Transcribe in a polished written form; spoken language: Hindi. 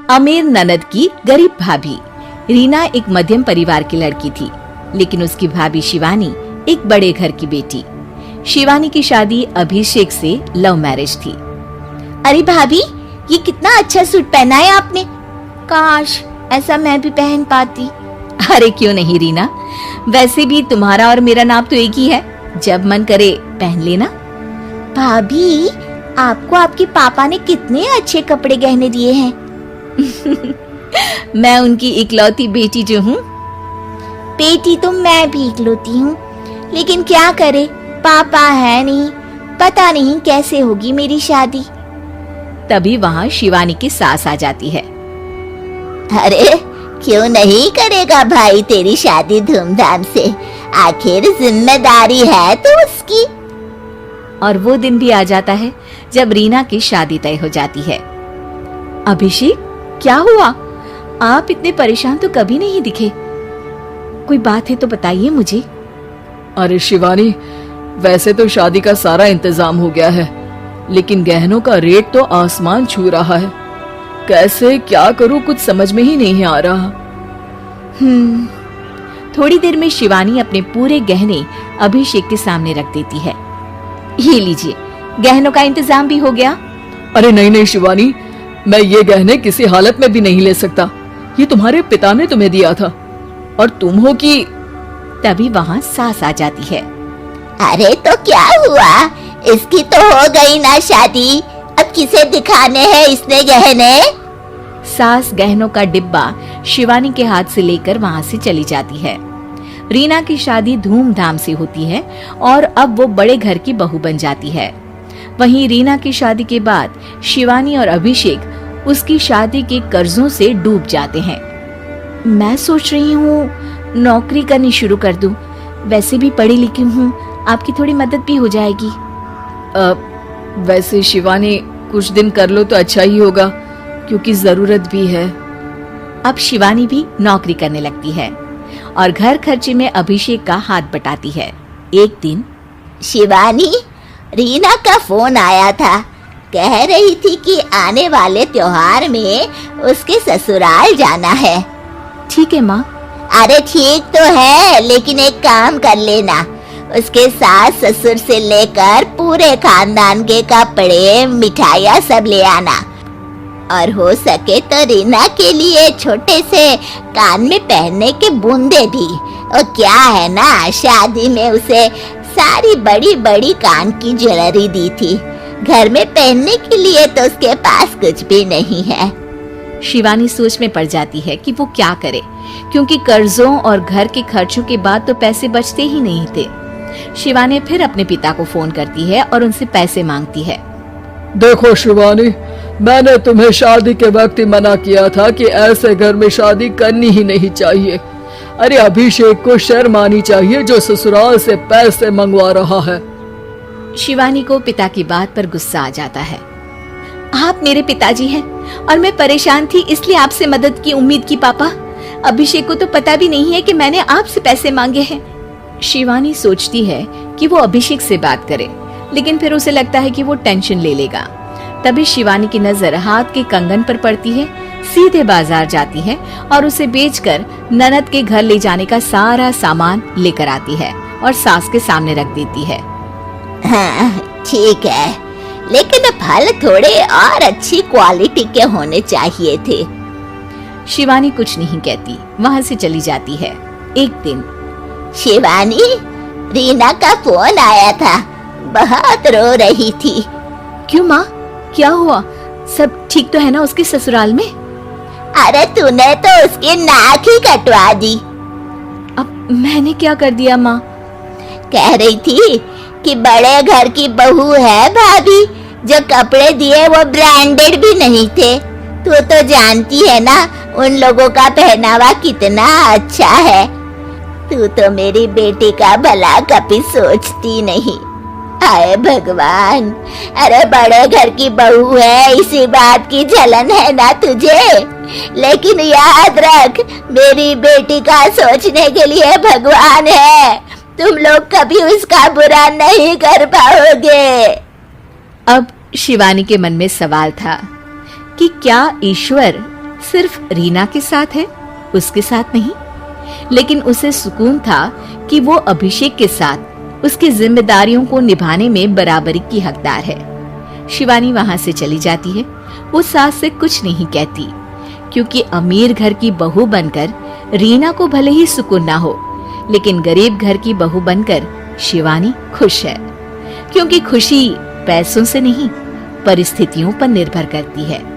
अमीर ननद की गरीब भाभी। रीना एक मध्यम परिवार की लड़की थी, लेकिन उसकी भाभी शिवानी एक बड़े घर की बेटी। शिवानी की शादी अभिषेक से लव मैरिज थी। अरे भाभी, ये कितना अच्छा सूट पहना है आपने। काश ऐसा मैं भी पहन पाती। अरे क्यों नहीं रीना, वैसे भी तुम्हारा और मेरा नाम तो एक ही है, जब मन करे पहन लेना। भाभी, आपको आपके पापा ने कितने अच्छे कपड़े गहने दिए हैं। मैं उनकी इकलौती बेटी जो हूँ। बेटी तो मैं भी इकलौती हूँ, लेकिन क्या करे, पापा है नहीं, पता नहीं कैसे होगी मेरी शादी। तभी वहाँ शिवानी की सास आ जाती है। अरे क्यों नहीं करेगा भाई तेरी शादी धूमधाम से, आखिर जिम्मेदारी है तो उसकी। और वो दिन भी आ जाता है जब रीना की शादी तय हो जाती है। अभिषेक, क्या हुआ? आप इतने परेशान तो कभी नहीं दिखे। कोई बात है तो बताइए मुझे। अरे शिवानी, वैसे तो शादी का सारा इंतजाम हो गया है, लेकिन गहनों का रेट तो आसमान छू रहा है। कैसे क्या करूं, कुछ समझ में ही नहीं आ रहा। थोड़ी देर में शिवानी अपने पूरे गहने अभिषेक के सामने रख देती है। ये लीजिए, गहनों का इंतजाम भी हो गया। अरे नहीं नहीं शिवानी, मैं ये गहने किसी हालत में भी नहीं ले सकता। ये तुम्हारे पिता ने तुम्हें दिया था, और तुम हो कि। तभी वहाँ सास आ जाती है। अरे तो क्या हुआ, इसकी तो हो गई ना शादी, अब किसे दिखाने हैं इसने गहने। सास गहनों का डिब्बा शिवानी के हाथ से लेकर वहाँ से चली जाती है। रीना की शादी धूमधाम से होती है और अब वो बड़े घर की बहू बन जाती है। वहीं रीना की शादी के बाद शिवानी और अभिषेक उसकी शादी के कर्जों से डूब जाते हैं। मैं सोच रही हूँ नौकरी करनी शुरू कर दूं, वैसे भी पढ़ी लिखी हूँ, आपकी थोड़ी मदद भी हो जाएगी। वैसे शिवानी, कुछ दिन कर लो तो अच्छा ही होगा, क्योंकि जरूरत भी है। अब शिवानी भी नौकरी करने लगती है और घर खर्चे में अभिषेक का हाथ बटाती है। एक दिन शिवानी, रीना का फोन आया था, कह रही थी कि आने वाले त्योहार में उसके ससुराल जाना है। ठीक है माँ। अरे ठीक तो है, लेकिन एक काम कर लेना, उसके सास ससुर से लेकर पूरे खानदान के कपड़े मिठाइयाँ सब ले आना, और हो सके तो रीना के लिए छोटे से कान में पहनने के बूंदे भी। और क्या है ना, शादी में उसे सारी बड़ी बड़ी कान की ज्वेलरी दी थी, घर में पहनने के लिए तो उसके पास कुछ भी नहीं है। शिवानी सोच में पड़ जाती है कि वो क्या करे, क्योंकि कर्जों और घर के खर्चों के बाद तो पैसे बचते ही नहीं थे। शिवानी फिर अपने पिता को फोन करती है और उनसे पैसे मांगती है। देखो शिवानी, मैंने तुम्हें शादी के वक्त ही मना किया था कि ऐसे घर में शादी करनी ही नहीं चाहिए। अरे अभिषेक को शर्म आनी चाहिए जो ससुराल से पैसे मंगवा रहा है। शिवानी को पिता की बात पर गुस्सा आ जाता है। आप मेरे पिताजी हैं और मैं परेशान थी इसलिए आपसे मदद की उम्मीद की पापा। अभिषेक को तो पता भी नहीं है कि मैंने आपसे पैसे मांगे हैं। शिवानी सोचती है कि वो अभिषेक से बात करे, लेकिन फिर उसे लगता है कि वो टेंशन ले लेगा। तभी शिवानी की नजर हाथ के कंगन पर पड़ती है। सीधे बाजार जाती है और उसे बेचकर ननद के घर ले जाने का सारा सामान लेकर आती है और सास के सामने रख देती है। हाँ ठीक है, लेकिन फल थोड़े और अच्छी क्वालिटी के होने चाहिए थे। शिवानी कुछ नहीं कहती, वहाँ से चली जाती है। एक दिन शिवानी, रीना का फोन आया था, बहुत रो रही थी। क्यों माँ, क्या हुआ? सब ठीक तो है ना उसके ससुराल में? अरे तूने तो उसकी नाक ही कटवा दी। अब मैंने क्या कर दिया माँ? कह रही थी कि बड़े घर की बहू है भाभी, जो कपड़े दिए वो ब्रांडेड भी नहीं थे। तू तो जानती है ना उन लोगों का पहनावा कितना अच्छा है। तू तो मेरी बेटी का भला कभी सोचती नहीं। हाय भगवान, अरे बड़े घर की बहू है, इसी बात की जलन है ना तुझे, लेकिन याद रख मेरी बेटी का सोचने के लिए भगवान है, तुम लोग कभी उसका बुरा नहीं कर पाओगे। अब शिवानी के मन में सवाल था कि क्या ईश्वर सिर्फ रीना के साथ है, उसके साथ नहीं। लेकिन उसे सुकून था कि वो अभिषेक के साथ उसकी जिम्मेदारियों को निभाने में बराबरी की हकदार है। शिवानी वहां से चली जाती है। वो सास से कुछ नहीं कहती, क्योंकि अमीर घर की बहू बनकर रीना को भले ही सुकून ना हो, लेकिन गरीब घर की बहू बनकर शिवानी खुश है। क्योंकि खुशी पैसों से नहीं, परिस्थितियों पर निर्भर करती है।